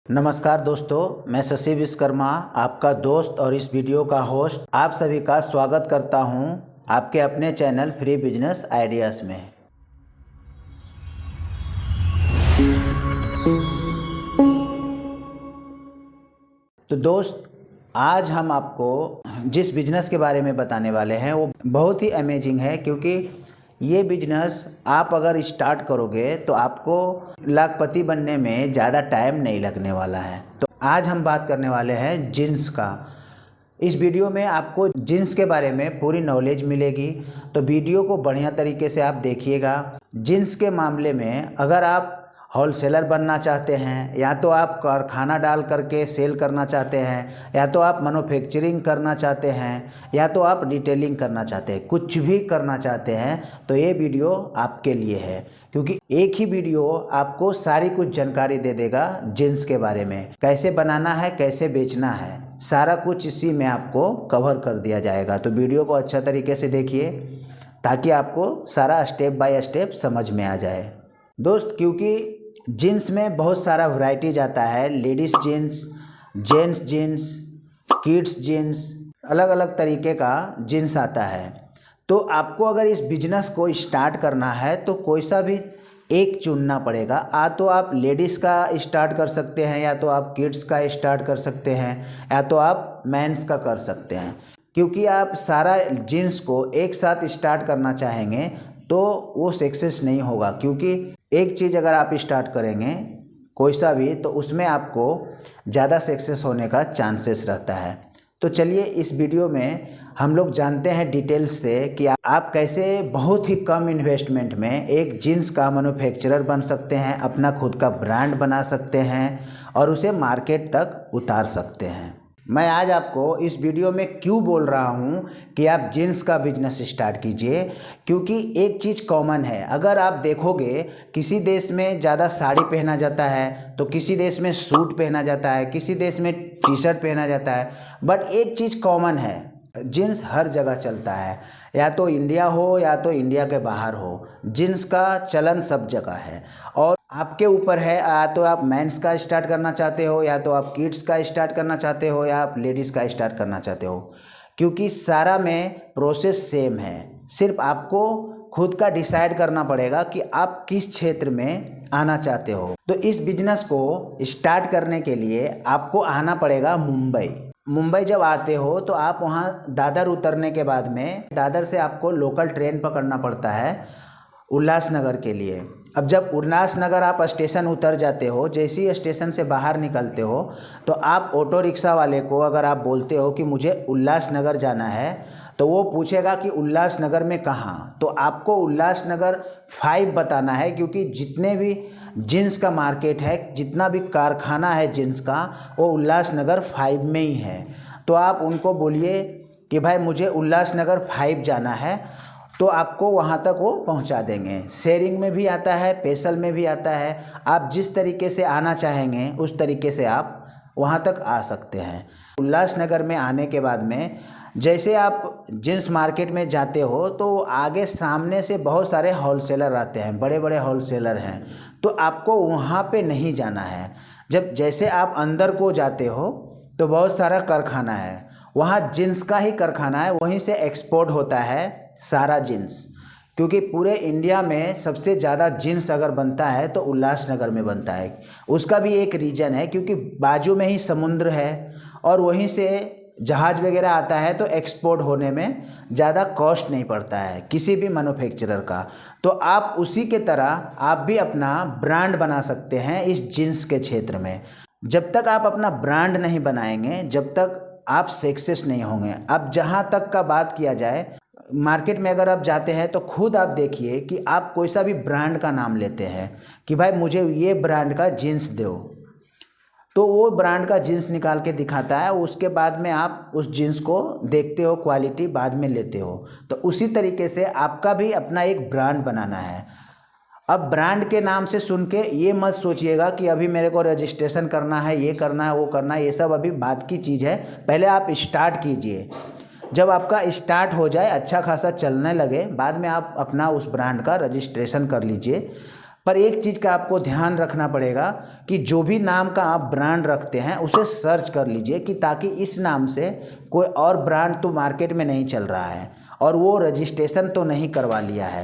नमस्कार दोस्तों, मैं शशि विश्वकर्मा आपका दोस्त और इस वीडियो का होस्ट आप सभी का स्वागत करता हूं आपके अपने चैनल फ्री बिजनेस आइडियाज़ में। तो दोस्त, आज हम आपको जिस बिजनेस के बारे में बताने वाले हैं वो बहुत ही अमेजिंग है, क्योंकि ये बिजनेस आप अगर स्टार्ट करोगे तो आपको लाखपति बनने में ज़्यादा टाइम नहीं लगने वाला है। तो आज हम बात करने वाले हैं जीन्स का। इस वीडियो में आपको जीन्स के बारे में पूरी नॉलेज मिलेगी, तो वीडियो को बढ़िया तरीके से आप देखिएगा। जीन्स के मामले में अगर आप होलसेलर बनना चाहते हैं, या तो आप कारखाना डाल करके सेल करना चाहते हैं, या तो आप मैन्युफैक्चरिंग करना चाहते हैं, या तो आप रिटेलिंग करना चाहते हैं, कुछ भी करना चाहते हैं तो ये वीडियो आपके लिए है, क्योंकि एक ही वीडियो आपको सारी कुछ जानकारी दे देगा जीन्स के बारे में। कैसे बनाना है, कैसे बेचना है, सारा कुछ इसी में आपको कवर कर दिया जाएगा। तो वीडियो को अच्छा तरीके से देखिए ताकि आपको सारा स्टेप बाय स्टेप समझ में आ जाए दोस्त। क्योंकि जीन्स में बहुत सारा वैरायटीज आता है, ladies jeans, gents jeans, kids jeans, अलग अलग तरीके का जीन्स आता है। तो आपको अगर इस बिजनेस को स्टार्ट करना है तो कोई सा भी एक चुनना पड़ेगा। तो आप लेडीज़ का स्टार्ट कर सकते हैं, या तो आप किड्स का स्टार्ट कर सकते हैं, या तो आप मेंस का कर सकते हैं। क्योंकि आप सारा जीन्स को एक साथ स्टार्ट करना चाहेंगे तो वो सक्सेस नहीं होगा, क्योंकि एक चीज़ अगर आप स्टार्ट करेंगे कोई सा भी तो उसमें आपको ज़्यादा सक्सेस होने का चांसेस रहता है। तो चलिए इस वीडियो में हम लोग जानते हैं डिटेल्स से कि आप कैसे बहुत ही कम इन्वेस्टमेंट में एक जीन्स का मैन्युफैक्चरर बन सकते हैं, अपना खुद का ब्रांड बना सकते हैं और उसे मार्केट तक उतार सकते हैं। मैं आज आपको इस वीडियो में क्यों बोल रहा हूँ कि आप जीन्स का बिजनेस स्टार्ट कीजिए, क्योंकि एक चीज़ कॉमन है। अगर आप देखोगे किसी देश में ज़्यादा साड़ी पहना जाता है, तो किसी देश में सूट पहना जाता है, किसी देश में टी शर्ट पहना जाता है, बट एक चीज़ कॉमन है, जीन्स हर जगह चलता है। या तो इंडिया हो या तो इंडिया के बाहर हो, जीन्स का चलन सब जगह है। और आपके ऊपर है, या तो आप मेंस का स्टार्ट करना चाहते हो, या तो आप किड्स का स्टार्ट करना चाहते हो, या आप लेडीज़ का स्टार्ट करना चाहते हो, क्योंकि सारा में प्रोसेस सेम है। सिर्फ आपको खुद का डिसाइड करना पड़ेगा कि आप किस क्षेत्र में आना चाहते हो। तो इस बिजनेस को स्टार्ट करने के लिए आपको आना पड़ेगा मुंबई। जब आते हो तो आप वहाँ दादर उतरने के बाद में दादर से आपको लोकल ट्रेन पकड़ना पड़ता है उल्लासनगर के लिए। अब जब उल्लासनगर आप स्टेशन उतर जाते हो, जैसे ही स्टेशन से बाहर निकलते हो तो आप ऑटो रिक्शा वाले को अगर आप बोलते हो कि मुझे उल्लासनगर जाना है, तो वो पूछेगा कि उल्लासनगर में कहाँ। तो आपको उल्लासनगर 5 बताना है, क्योंकि जितने भी जीन्स का मार्केट है, जितना भी कारखाना है जीन्स का, वो उल्लासनगर 5 में ही है। तो आप उनको बोलिए कि भाई मुझे उल्लासनगर 5 जाना है, तो आपको वहाँ तक वो पहुँचा देंगे। शेयरिंग में भी आता है, पेशल में भी आता है। आप जिस तरीके से आना चाहेंगे उस तरीके से आप वहाँ तक आ सकते हैं। उल्लासनगर में आने के बाद में जैसे आप जीन्स मार्केट में जाते हो तो आगे सामने से बहुत सारे होलसेलर आते हैं, बड़े बड़े होलसेलर हैं, तो आपको वहाँ पे नहीं जाना है। जैसे आप अंदर को जाते हो तो बहुत सारा कारखाना है, वहाँ जीन्स का ही कारखाना है, वहीं से एक्सपोर्ट होता है सारा जीन्स। क्योंकि पूरे इंडिया में सबसे ज़्यादा जीन्स अगर बनता है तो उल्लासनगर में बनता है। उसका भी एक रीज़न है, क्योंकि बाजू में ही समुद्र है और वहीं से जहाज़ वगैरह आता है, तो एक्सपोर्ट होने में ज़्यादा कॉस्ट नहीं पड़ता है किसी भी मैन्युफैक्चरर का। तो आप उसी के तरह आप भी अपना ब्रांड बना सकते हैं इस जीन्स के क्षेत्र में। जब तक आप अपना ब्रांड नहीं बनाएंगे, जब तक आप सक्सेस नहीं होंगे। अब जहाँ तक का बात किया जाए, मार्केट में अगर आप जाते हैं तो खुद आप देखिए कि आप कोई सा भी ब्रांड का नाम लेते हैं कि भाई मुझे ये ब्रांड का जीन्स दो, तो वो ब्रांड का जीन्स निकाल के दिखाता है। उसके बाद में आप उस जीन्स को देखते हो, क्वालिटी बाद में लेते हो। तो उसी तरीके से आपका भी अपना एक ब्रांड बनाना है। अब ब्रांड के नाम से सुन के ये मत सोचिएगा कि अभी मेरे को रजिस्ट्रेशन करना है, ये करना है, वो करना है, ये सब अभी बात की चीज़ है। पहले आप स्टार्ट कीजिए। जब आपका स्टार्ट हो जाए, अच्छा खासा चलने लगे, बाद में आप अपना उस ब्रांड का रजिस्ट्रेशन कर लीजिए। पर एक चीज़ का आपको ध्यान रखना पड़ेगा कि जो भी नाम का आप ब्रांड रखते हैं उसे सर्च कर लीजिए कि ताकि इस नाम से कोई और ब्रांड तो मार्केट में नहीं चल रहा है और वो रजिस्ट्रेशन तो नहीं करवा लिया है।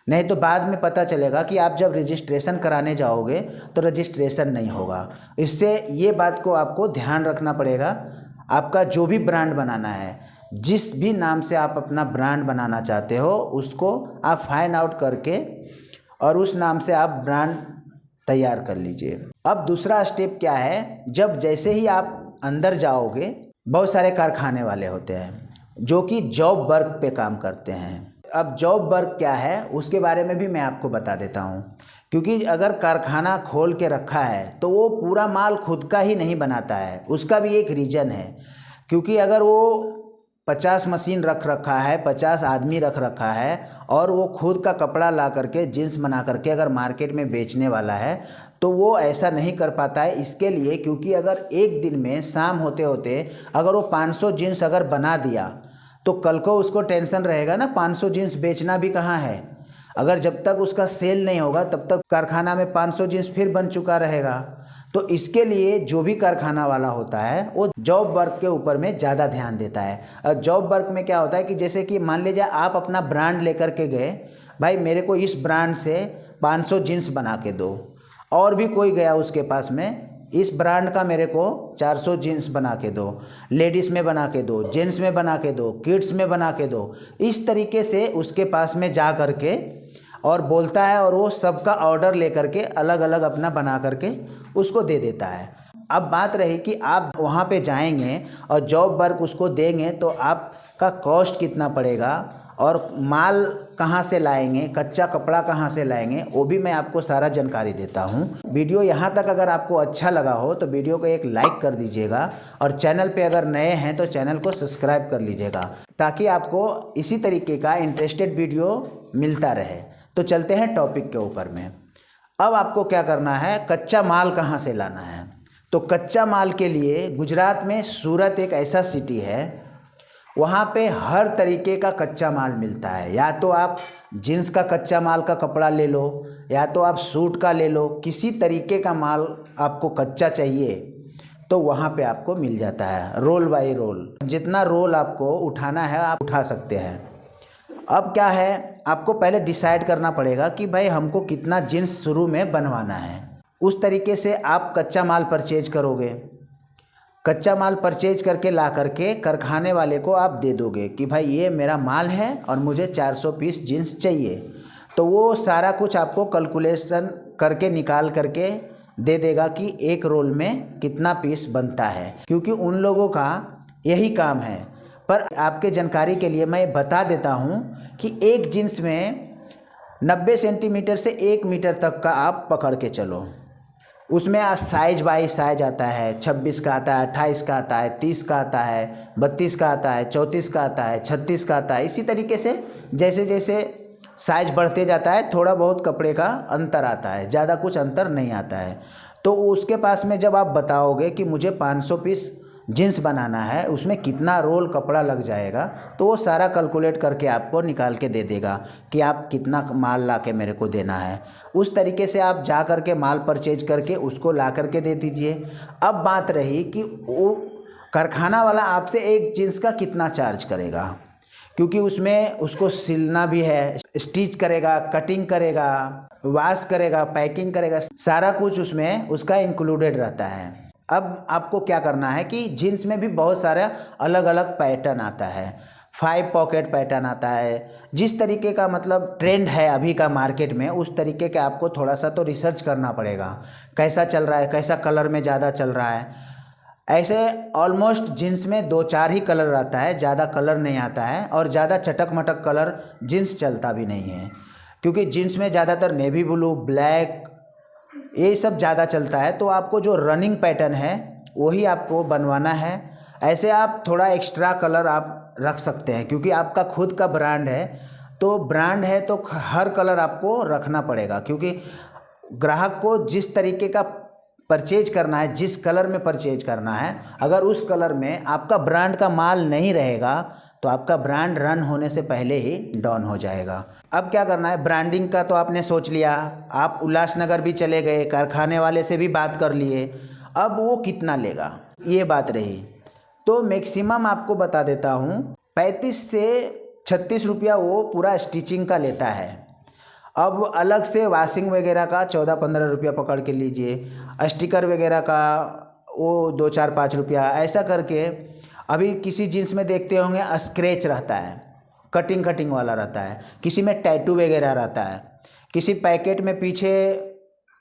नहीं तो बाद में पता चलेगा कि आप जब रजिस्ट्रेशन कराने जाओगे तो रजिस्ट्रेशन नहीं होगा। इससे ये बात को आपको ध्यान रखना पड़ेगा। आपका जो भी ब्रांड बनाना है, जिस भी नाम से आप अपना ब्रांड बनाना चाहते हो, उसको आप फाइंड आउट करके और उस नाम से आप ब्रांड तैयार कर लीजिए। अब दूसरा स्टेप क्या है, जब जैसे ही आप अंदर जाओगे, बहुत सारे कारखाने वाले होते हैं जो कि जॉब वर्क पे काम करते हैं। अब जॉब वर्क क्या है उसके बारे में भी मैं आपको बता देता हूँ, क्योंकि अगर कारखाना खोल के रखा है तो वो पूरा माल खुद का ही नहीं बनाता है। उसका भी एक रीज़न है, क्योंकि अगर वो 50 मशीन रख रखा है, 50 आदमी रख रखा है और वो खुद का कपड़ा ला करके जीन्स बना करके अगर मार्केट में बेचने वाला है तो वो ऐसा नहीं कर पाता है। इसके लिए क्योंकि अगर एक दिन में शाम होते होते अगर वो 500 जीन्स अगर बना दिया तो कल को उसको टेंशन रहेगा ना, 500 जीन्स बेचना भी कहाँ है। अगर जब तक उसका सेल नहीं होगा तब तक कारखाना में 500 जीन्स फिर बन चुका रहेगा। तो इसके लिए जो भी कारखाना वाला होता है वो जॉब वर्क के ऊपर में ज़्यादा ध्यान देता है। और जॉब वर्क में क्या होता है कि जैसे कि मान लीजिए आप अपना ब्रांड लेकर के गए, भाई मेरे को इस ब्रांड से 500 जीन्स बना के दो, और भी कोई गया उसके पास में, इस ब्रांड का मेरे को 400 जीन्स बना के दो, लेडीज़ में बना के दो, जेंट्स में बना के दो, किड्स में बना के दो। इस तरीके से उसके पास में जा करके और बोलता है और वो सबका ऑर्डर लेकर के अलग अलग अपना बना करके उसको दे देता है। अब बात रही कि आप वहाँ पे जाएंगे और जॉब वर्क उसको देंगे तो आपका कॉस्ट कितना पड़ेगा और माल कहाँ से लाएंगे, कच्चा कपड़ा कहाँ से लाएंगे, वो भी मैं आपको सारा जानकारी देता हूँ। वीडियो यहाँ तक अगर आपको अच्छा लगा हो तो वीडियो को एक लाइक कर दीजिएगा और चैनल पे अगर नए हैं तो चैनल को सब्सक्राइब कर लीजिएगा ताकि आपको इसी तरीके का इंटरेस्टेड वीडियो मिलता रहे। तो चलते हैं टॉपिक के ऊपर में। अब आपको क्या करना है, कच्चा माल कहाँ से लाना है। तो कच्चा माल के लिए गुजरात में सूरत एक ऐसा सिटी है, वहाँ पे हर तरीके का कच्चा माल मिलता है। या तो आप जीन्स का कच्चा माल का कपड़ा ले लो, या तो आप सूट का ले लो, किसी तरीके का माल आपको कच्चा चाहिए तो वहाँ पे आपको मिल जाता है। रोल बाय रोल, जितना रोल आपको उठाना है आप उठा सकते हैं। अब क्या है, आपको पहले डिसाइड करना पड़ेगा कि भाई हमको कितना जीन्स शुरू में बनवाना है। उस तरीके से आप कच्चा माल परचेज करोगे। कच्चा माल परचेज करके ला करके कारखाने वाले को आप दे दोगे कि भाई ये मेरा माल है और मुझे 400 पीस जीन्स चाहिए। तो वो सारा कुछ आपको कैलकुलेशन करके निकाल करके दे देगा कि एक रोल में कितना पीस बनता है, क्योंकि उन लोगों का यही काम है। पर आपके जानकारी के लिए मैं बता देता हूँ कि एक जीन्स में 90 सेंटीमीटर से 1 मीटर तक का आप पकड़ के चलो। उसमें साइज बाई साइज आता है, 26 का आता है, 28 का आता है, 30 का आता है, 32 का आता है, 34 का आता है, 36 का आता है। इसी तरीके से जैसे जैसे साइज बढ़ते जाता है थोड़ा बहुत कपड़े का अंतर आता है, ज़्यादा कुछ अंतर नहीं आता है। तो उसके पास में जब आप बताओगे कि मुझे 500 पीस जीन्स बनाना है, उसमें कितना रोल कपड़ा लग जाएगा, तो वो सारा कैलकुलेट करके आपको निकाल के दे देगा कि आप कितना माल ला के मेरे को देना है। उस तरीके से आप जा कर के माल परचेज करके उसको ला करके दे दीजिए। अब बात रही कि वो कारखाना वाला आपसे एक जीन्स का कितना चार्ज करेगा, क्योंकि उसमें उसको सिलना भी है, स्टिच करेगा, कटिंग करेगा, वॉश करेगा, पैकिंग करेगा, सारा कुछ उसमें उसका इंक्लूडेड रहता है। अब आपको क्या करना है कि जीन्स में भी बहुत सारा अलग अलग पैटर्न आता है। 5 पॉकेट पैटर्न आता है। जिस तरीके का मतलब ट्रेंड है अभी का मार्केट में, उस तरीके का आपको थोड़ा सा तो रिसर्च करना पड़ेगा, कैसा चल रहा है, कैसा कलर में ज़्यादा चल रहा है। ऐसे ऑलमोस्ट जीन्स में 2-4 ही कलर रहता है, ज़्यादा कलर नहीं आता है और ज़्यादा चटक मटक कलर जीन्स चलता भी नहीं है, क्योंकि जीन्स में ज़्यादातर नेवी ब्लू, ब्लैक, ये सब ज़्यादा चलता है। तो आपको जो रनिंग पैटर्न है वही आपको बनवाना है। ऐसे आप थोड़ा एक्स्ट्रा कलर आप रख सकते हैं, क्योंकि आपका खुद का ब्रांड है। तो ब्रांड है तो हर कलर आपको रखना पड़ेगा, क्योंकि ग्राहक को जिस तरीके का परचेज करना है, जिस कलर में परचेज करना है, अगर उस कलर में आपका ब्रांड का माल नहीं रहेगा तो आपका ब्रांड रन होने से पहले ही डाउन हो जाएगा। अब क्या करना है, ब्रांडिंग का तो आपने सोच लिया, आप उल्लासनगर भी चले गए, कारखाने वाले से भी बात कर लिए, अब वो कितना लेगा ये बात रही। तो मैक्सिमम आपको बता देता हूँ 35 से 36 रुपया वो पूरा स्टिचिंग का लेता है। अब अलग से वॉशिंग वगैरह का 14-15 रुपया पकड़ के लीजिए, स्टिकर वगैरह का वो 2-4-5 रुपया, ऐसा करके। अभी किसी जीन्स में देखते होंगे स्क्रैच रहता है, कटिंग वाला रहता है, किसी में टैटू वगैरह रहता है, किसी पैकेट में पीछे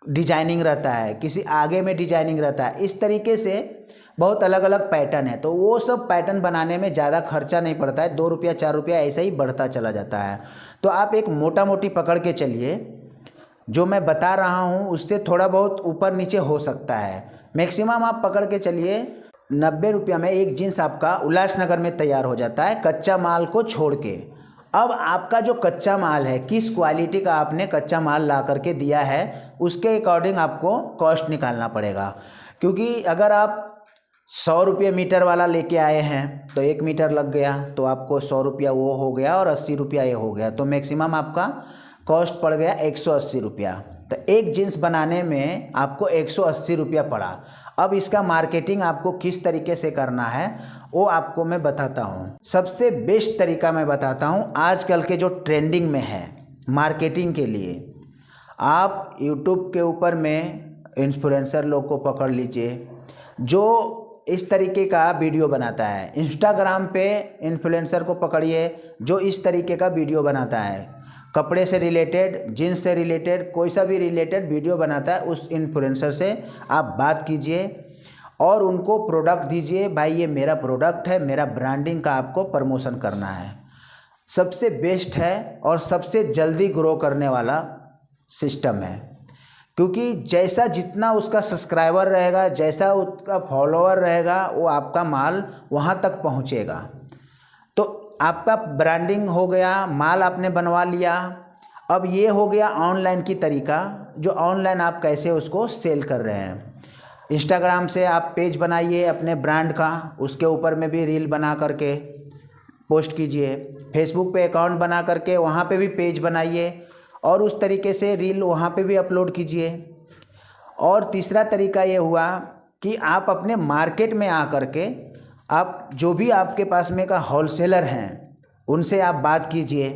डिजाइनिंग रहता है, किसी आगे में डिजाइनिंग रहता है। इस तरीके से बहुत अलग अलग पैटर्न है। तो वो सब पैटर्न बनाने में ज़्यादा खर्चा नहीं पड़ता है, 2 रुपया 4 रुपया ऐसे ही बढ़ता चला जाता है। तो आप एक मोटा मोटी पकड़ के चलिए, जो मैं बता रहा हूँ उससे थोड़ा बहुत ऊपर नीचे हो सकता है। मैक्सिमम आप पकड़ के चलिए 90 रुपया में एक जीन्स आपका उल्लासनगर में तैयार हो जाता है, कच्चा माल को छोड़ के। अब आपका जो कच्चा माल है, किस क्वालिटी का आपने कच्चा माल ला करके दिया है, उसके अकॉर्डिंग आपको कॉस्ट निकालना पड़ेगा। क्योंकि अगर आप 100 रुपये मीटर वाला लेके आए हैं तो 1 मीटर लग गया, तो आपको 100 रुपया वो हो गया और 80 रुपया ये हो गया, तो मैक्सिमम आपका कॉस्ट पड़ गया 180 रुपया। तो एक जीन्स बनाने में आपको 180 रुपया पड़ा। अब इसका मार्केटिंग आपको किस तरीके से करना है वो आपको मैं बताता हूँ। सबसे बेस्ट तरीका मैं बताता हूँ, आजकल के जो ट्रेंडिंग में है मार्केटिंग के लिए, आप यूट्यूब के ऊपर में इन्फ्लुएंसर लोग को पकड़ लीजिए जो इस तरीके का वीडियो बनाता है। इंस्टाग्राम पे इन्फ्लुएंसर को पकड़िए जो इस तरीके का वीडियो बनाता है, कपड़े से रिलेटेड, जीन्स से रिलेटेड, कोई सा भी रिलेटेड वीडियो बनाता है। उस इन्फ्लुएंसर से आप बात कीजिए और उनको प्रोडक्ट दीजिए, भाई ये मेरा प्रोडक्ट है, मेरा ब्रांडिंग का आपको प्रमोशन करना है। सबसे बेस्ट है और सबसे जल्दी ग्रो करने वाला सिस्टम है, क्योंकि जैसा जितना उसका सब्सक्राइबर रहेगा, जैसा उसका फॉलोअर रहेगा, वो आपका माल वहाँ तक पहुँचेगा। तो आपका ब्रांडिंग हो गया, माल आपने बनवा लिया। अब ये हो गया ऑनलाइन की तरीका, जो ऑनलाइन आप कैसे उसको सेल कर रहे हैं। इंस्टाग्राम से आप पेज बनाइए अपने ब्रांड का, उसके ऊपर में भी रील बना करके पोस्ट कीजिए। फेसबुक पे अकाउंट बना करके वहाँ पे भी पेज बनाइए और उस तरीके से रील वहाँ पे भी अपलोड कीजिए। और तीसरा तरीका ये हुआ कि आप अपने मार्केट में आ करके आप जो भी आपके पास में का होलसेलर हैं उनसे आप बात कीजिए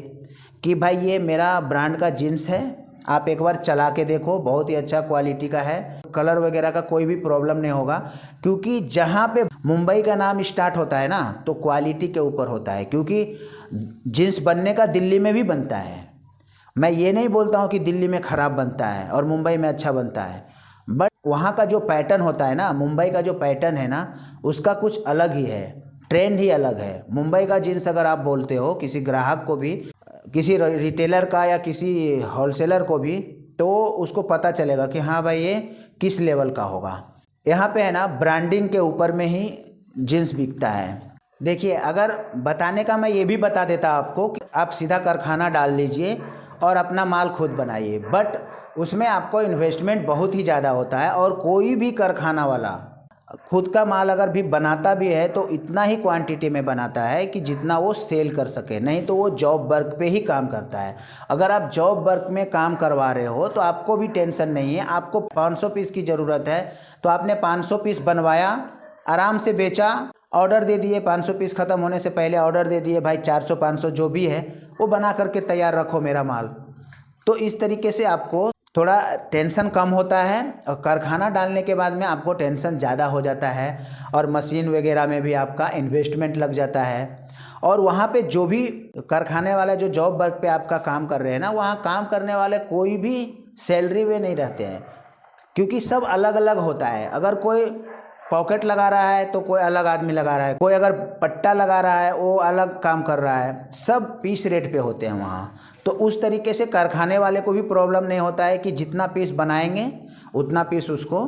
कि भाई ये मेरा ब्रांड का जीन्स है, आप एक बार चला के देखो, बहुत ही अच्छा क्वालिटी का है, कलर वगैरह का कोई भी प्रॉब्लम नहीं होगा। क्योंकि जहाँ पे मुंबई का नाम स्टार्ट होता है ना, तो क्वालिटी के ऊपर होता है। क्योंकि जीन्स बनने का दिल्ली में भी बनता है, मैं ये नहीं बोलता हूँ कि दिल्ली में ख़राब बनता है और मुंबई में अच्छा बनता है, बट वहाँ का जो पैटर्न होता है ना, मुंबई का जो पैटर्न है ना, उसका कुछ अलग ही है, ट्रेंड ही अलग है। मुंबई का जीन्स अगर आप बोलते हो किसी ग्राहक को भी, किसी रिटेलर का या किसी होलसेलर को भी, तो उसको पता चलेगा कि हाँ भाई ये किस लेवल का होगा। यहाँ पे है ना ब्रांडिंग के ऊपर में ही जीन्स बिकता है। देखिए, अगर बताने का मैं ये भी बता देता आपको कि आप सीधा कारखाना डाल लीजिए और अपना माल खुद बनाइए, बट उसमें आपको इन्वेस्टमेंट बहुत ही ज़्यादा होता है। और कोई भी कारखाना वाला खुद का माल अगर भी बनाता भी है तो इतना ही क्वांटिटी में बनाता है कि जितना वो सेल कर सके, नहीं तो वो जॉब वर्क पे ही काम करता है। अगर आप जॉब वर्क में काम करवा रहे हो तो आपको भी टेंशन नहीं है। आपको 500 पीस की ज़रूरत है तो आपने 500 पीस बनवाया, आराम से बेचा, ऑर्डर दे दिए, 500 पीस ख़त्म होने से पहले ऑर्डर दे दिए, भाई 400-500 जो भी है वो बना करके तैयार रखो मेरा माल। तो इस तरीके से आपको थोड़ा टेंशन कम होता है। और कारखाना डालने के बाद में आपको टेंशन ज़्यादा हो जाता है और मशीन वगैरह में भी आपका इन्वेस्टमेंट लग जाता है। और वहाँ पे जो भी कारखाने वाले जो जॉब वर्क पे आपका काम कर रहे हैं ना, वहाँ काम करने वाले कोई भी सैलरी में नहीं रहते हैं, क्योंकि सब अलग अलग होता है। अगर कोई पॉकेट लगा रहा है तो कोई अलग आदमी लगा रहा है, कोई अगर पट्टा लगा रहा है वो अलग काम कर रहा है, सब पीस रेट पे होते हैं वहाँ। तो उस तरीके से कारखाने वाले को भी प्रॉब्लम नहीं होता है कि जितना पीस बनाएंगे उतना पीस उसको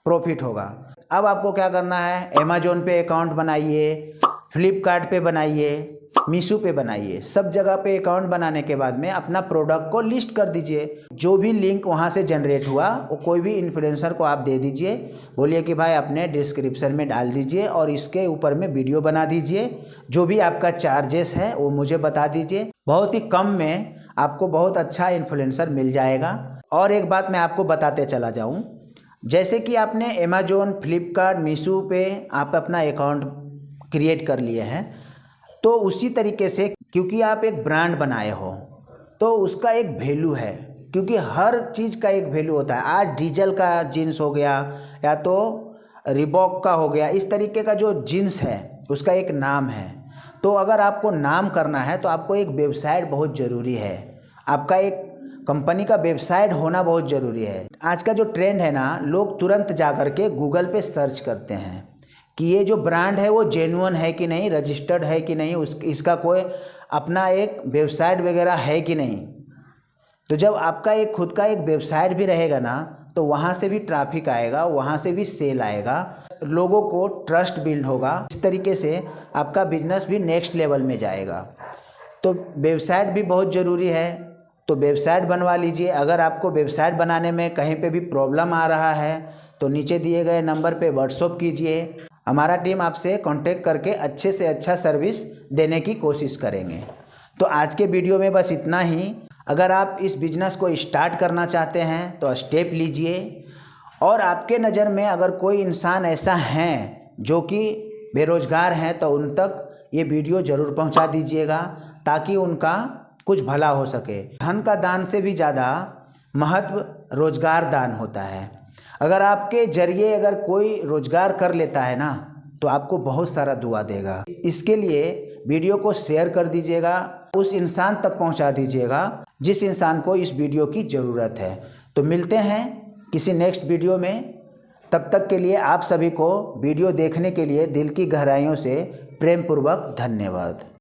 प्रॉफिट होगा। अब आपको क्या करना है, अमेजोन पे अकाउंट बनाइए, फ्लिपकार्ट पे बनाइए, मीशो पे बनाइए। सब जगह पे अकाउंट बनाने के बाद में अपना प्रोडक्ट को लिस्ट कर दीजिए। जो भी लिंक वहाँ से जनरेट हुआ वो कोई भी इन्फ्लुएंसर को आप दे दीजिए, बोलिए कि भाई अपने डिस्क्रिप्शन में डाल दीजिए और इसके ऊपर में वीडियो बना दीजिए। जो भी आपका चार्जेस है वो मुझे बता दीजिए। बहुत ही कम में आपको बहुत अच्छा इन्फ्लुएंसर मिल जाएगा। और एक बात मैं आपको बताते चला जाऊँ, जैसे कि आपने अमेज़ॉन, फ्लिपकार्ट, मीशो पे आप अपना अकाउंट क्रिएट कर लिए हैं, तो उसी तरीके से क्योंकि आप एक ब्रांड बनाए हो तो उसका एक वैल्यू है, क्योंकि हर चीज़ का एक वैल्यू होता है। आज डीजल का जीन्स हो गया या तो रिबॉक का हो गया, इस तरीके का जो जीन्स है उसका एक नाम है। तो अगर आपको नाम करना है तो आपको एक वेबसाइट बहुत ज़रूरी है। आपका एक कंपनी का वेबसाइट होना बहुत ज़रूरी है। आज का जो ट्रेंड है ना, लोग तुरंत जा कर के गूगल पे सर्च करते हैं कि ये जो ब्रांड है वो जेन्युइन है कि नहीं, रजिस्टर्ड है कि नहीं, इसका कोई अपना एक वेबसाइट वगैरह है कि नहीं। तो जब आपका एक खुद का एक वेबसाइट भी रहेगा ना, तो वहाँ से भी ट्रैफिक आएगा, वहाँ से भी सेल आएगा, लोगों को ट्रस्ट बिल्ड होगा। इस तरीके से आपका बिजनेस भी नेक्स्ट लेवल में जाएगा। तो वेबसाइट भी बहुत ज़रूरी है, तो वेबसाइट बनवा लीजिए। अगर आपको वेबसाइट बनाने में कहीं पे भी प्रॉब्लम आ रहा है तो नीचे दिए गए नंबर पे व्हाट्सअप कीजिए। हमारा टीम आपसे कांटेक्ट करके अच्छे से अच्छा सर्विस देने की कोशिश करेंगे। तो आज के वीडियो में बस इतना ही। अगर आप इस बिज़नेस को स्टार्ट करना चाहते हैं तो स्टेप लीजिए, और आपके नज़र में अगर कोई इंसान ऐसा है जो कि बेरोज़गार हैं तो उन तक ये वीडियो ज़रूर पहुंचा दीजिएगा, ताकि उनका कुछ भला हो सके। धन का दान से भी ज़्यादा महत्व रोजगार दान होता है। अगर आपके जरिए अगर कोई रोजगार कर लेता है ना, तो आपको बहुत सारा दुआ देगा। इसके लिए वीडियो को शेयर कर दीजिएगा, उस इंसान तक पहुंचा दीजिएगा जिस इंसान को इस वीडियो की ज़रूरत है। तो मिलते हैं किसी नेक्स्ट वीडियो में। तब तक के लिए आप सभी को वीडियो देखने के लिए दिल की गहराइयों से प्रेम पूर्वक धन्यवाद।